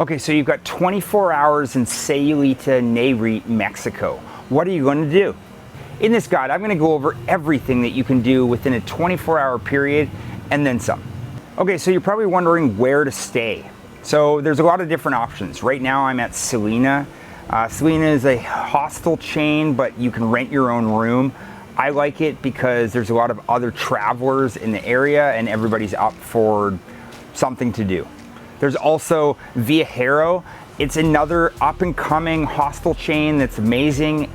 Okay, so you've got 24 hours in Sayulita Nightlife, Mexico. What are you going to do? In this guide, I'm going to go over everything that you can do within a 24-hour period and then some. Okay, so you're probably wondering where to stay. So there's a lot of different options. Right now I'm at Selena. Selena is a hostel chain, but you can rent your own room. I like it because there's a lot of other travelers in the area and everybody's up for something to do. There's also Viajero. It's another up and coming hostel chain that's amazing.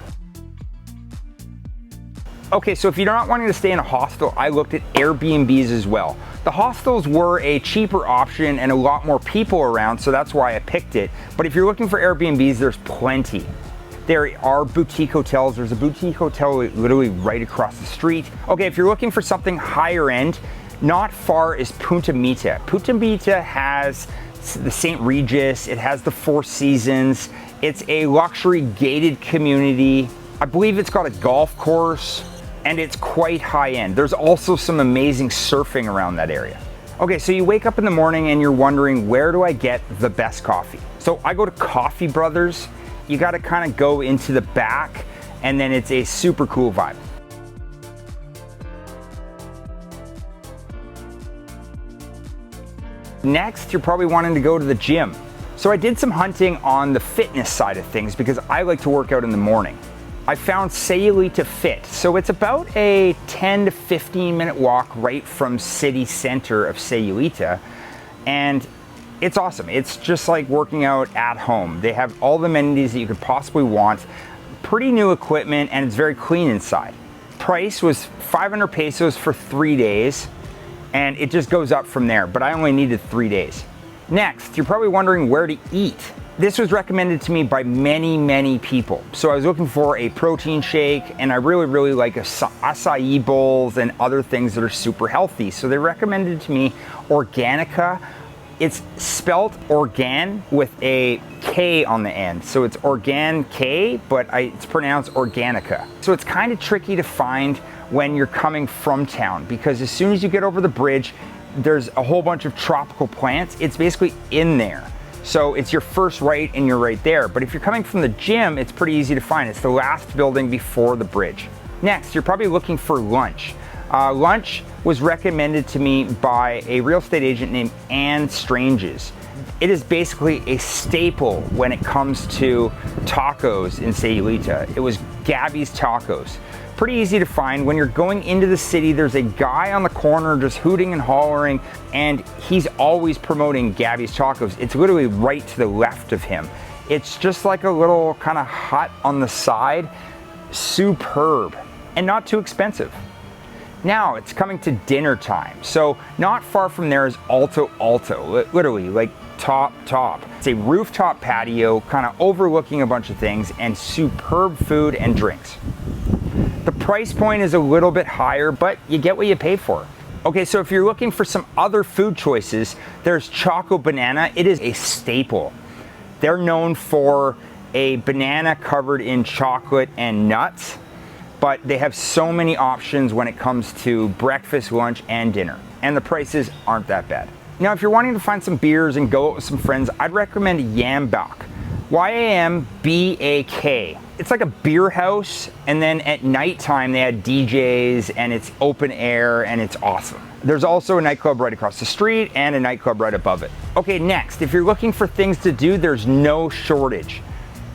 Okay, so if you're not wanting to stay in a hostel, I looked at Airbnbs as well. The hostels were a cheaper option and a lot more people around, so that's why I picked it. But if you're looking for Airbnbs, there's plenty. There are boutique hotels. There's a boutique hotel literally right across the street. Okay, if you're looking for something higher end, not far is Punta Mita. Punta Mita has the St. Regis, it has the Four Seasons. It's a luxury gated community. I believe it's got a golf course, and it's quite high end. There's also some amazing surfing around that area. Okay, so you wake up in the morning and you're wondering, where do I get the best coffee? So I go to Coffee Brothers. You gotta kind of go into the back, and then it's a super cool vibe. Next, you're probably wanting to go to the gym. So I did some hunting on the fitness side of things because I like to work out in the morning. I found Sayulita Fit. So it's about a 10 to 15 minute walk right from city center of Sayulita. And it's awesome. It's just like working out at home. They have all the amenities that you could possibly want. Pretty new equipment, and it's very clean inside. Price was 500 pesos for 3 days, and it just goes up from there, but I only needed 3 days. Next, you're probably wondering where to eat. This was recommended to me by many people. So I was looking for a protein shake, and I really like acai bowls and other things that are super healthy. So they recommended to me Organica. It's spelt organ with a K on the end. So it's Organ K, but it's pronounced Organica. So it's kind of tricky to find when you're coming from town, because as soon as you get over the bridge, there's a whole bunch of tropical plants. It's basically in there. So it's your first right and you're right there. But if you're coming from the gym, it's pretty easy to find. It's the last building before the bridge. Next, you're probably looking for lunch. Lunch was recommended to me by a real estate agent named Ann Stranges. It is basically a staple when it comes to tacos in Sayulita. It was Gabby's Tacos. Pretty easy to find. When you're going into the city, there's a guy on the corner just hooting and hollering, and he's always promoting Gabby's Tacos. It's literally right to the left of him. It's just like a little kind of hut on the side. Superb and not too expensive. Now it's coming to dinner time. So not far from there is Alto, literally like top. It's a rooftop patio kind of overlooking a bunch of things, and superb food and drinks. The price point is a little bit higher, but you get what you pay for. Okay, so if you're looking for some other food choices, there's Choco Banana. It is a staple. They're known for a banana covered in chocolate and nuts, but they have so many options when it comes to breakfast, lunch, and dinner. And the prices aren't that bad. Now, if you're wanting to find some beers and go out with some friends, I'd recommend Yambak. Yambak. It's like a beer house, and then at nighttime they had DJs, and it's open air, and it's awesome. There's also a nightclub right across the street and a nightclub right above it. Okay, next, if you're looking for things to do, there's no shortage.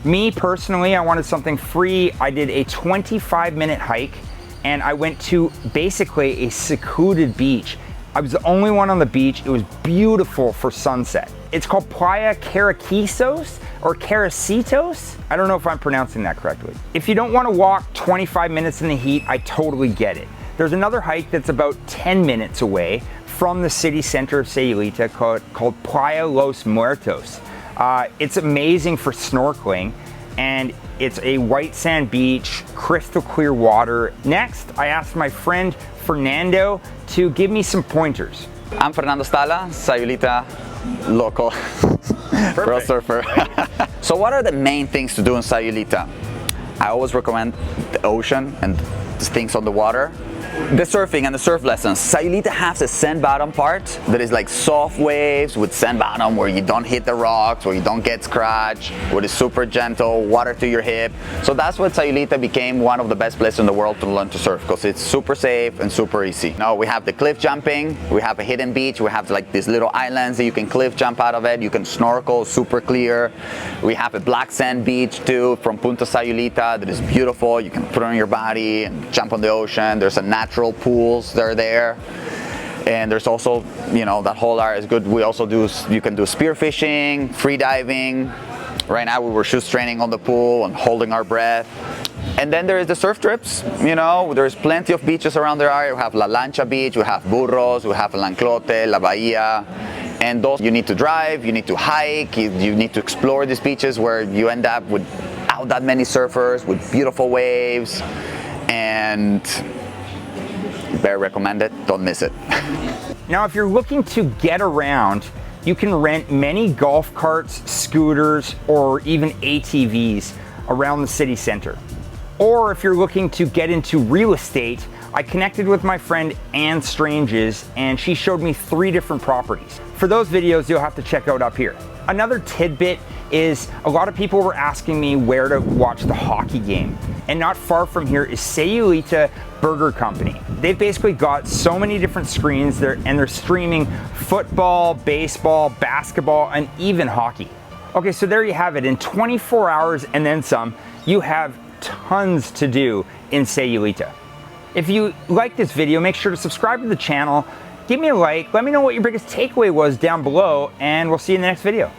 Me personally, I wanted something free. I did a 25-minute hike, and I went to basically a secluded beach. I was the only one on the beach. It was beautiful for sunset. It's called Playa Caraquitos or Caracitos. I don't know if I'm pronouncing that correctly. If you don't want to walk 25 minutes in the heat, I totally get it. There's another hike that's about 10 minutes away from the city center of Sayulita called Playa Los Muertos. It's amazing for snorkeling, and it's a white sand beach, crystal clear water. Next, I asked my friend Fernando to give me some pointers. I'm Fernando Stalla, Sayulita local pro surfer. So what are the main things to do in Sayulita? I always recommend the ocean and things on the water. The surfing and the surf lessons. Sayulita has a sand bottom part that is like soft waves with sand bottom where you don't hit the rocks, where you don't get scratched, where it's super gentle, water to your hip. So that's what Sayulita became one of the best places in the world to learn to surf, because it's super safe and super easy. Now we have the cliff jumping, we have a hidden beach, we have like these little islands that you can cliff jump out of it, you can snorkel, super clear. We have a black sand beach too from Punta Sayulita that is beautiful. You can put it on your body and jump on the ocean. There's a natural pools that are there, and there's also, you know, that whole area is good. We also do, you can do spear fishing, free diving. Right now we were shoes training on the pool and holding our breath. And then there is the surf trips. You know, there's plenty of beaches around the area. We have La Lancha Beach, we have Burros, we have Lanclote, La Bahia. And those you need to drive, you need to hike, you need to explore these beaches where you end up without that many surfers, with beautiful waves, and very recommended, don't miss it. Now, if you're looking to get around, you can rent many golf carts, scooters, or even ATVs around the city center. Or if you're looking to get into real estate, I connected with my friend Ann Stranges, and she showed me 3 different properties. For those videos, you'll have to check out up here. Another tidbit is a lot of people were asking me where to watch the hockey game. And not far from here is Sayulita Burger Company. They've basically got so many different screens there, and they're streaming football, baseball, basketball, and even hockey. Okay, so there you have it. In 24 hours and then some, you have tons to do in Sayulita. If you like this video, make sure to subscribe to the channel, give me a like, let me know what your biggest takeaway was down below, and we'll see you in the next video.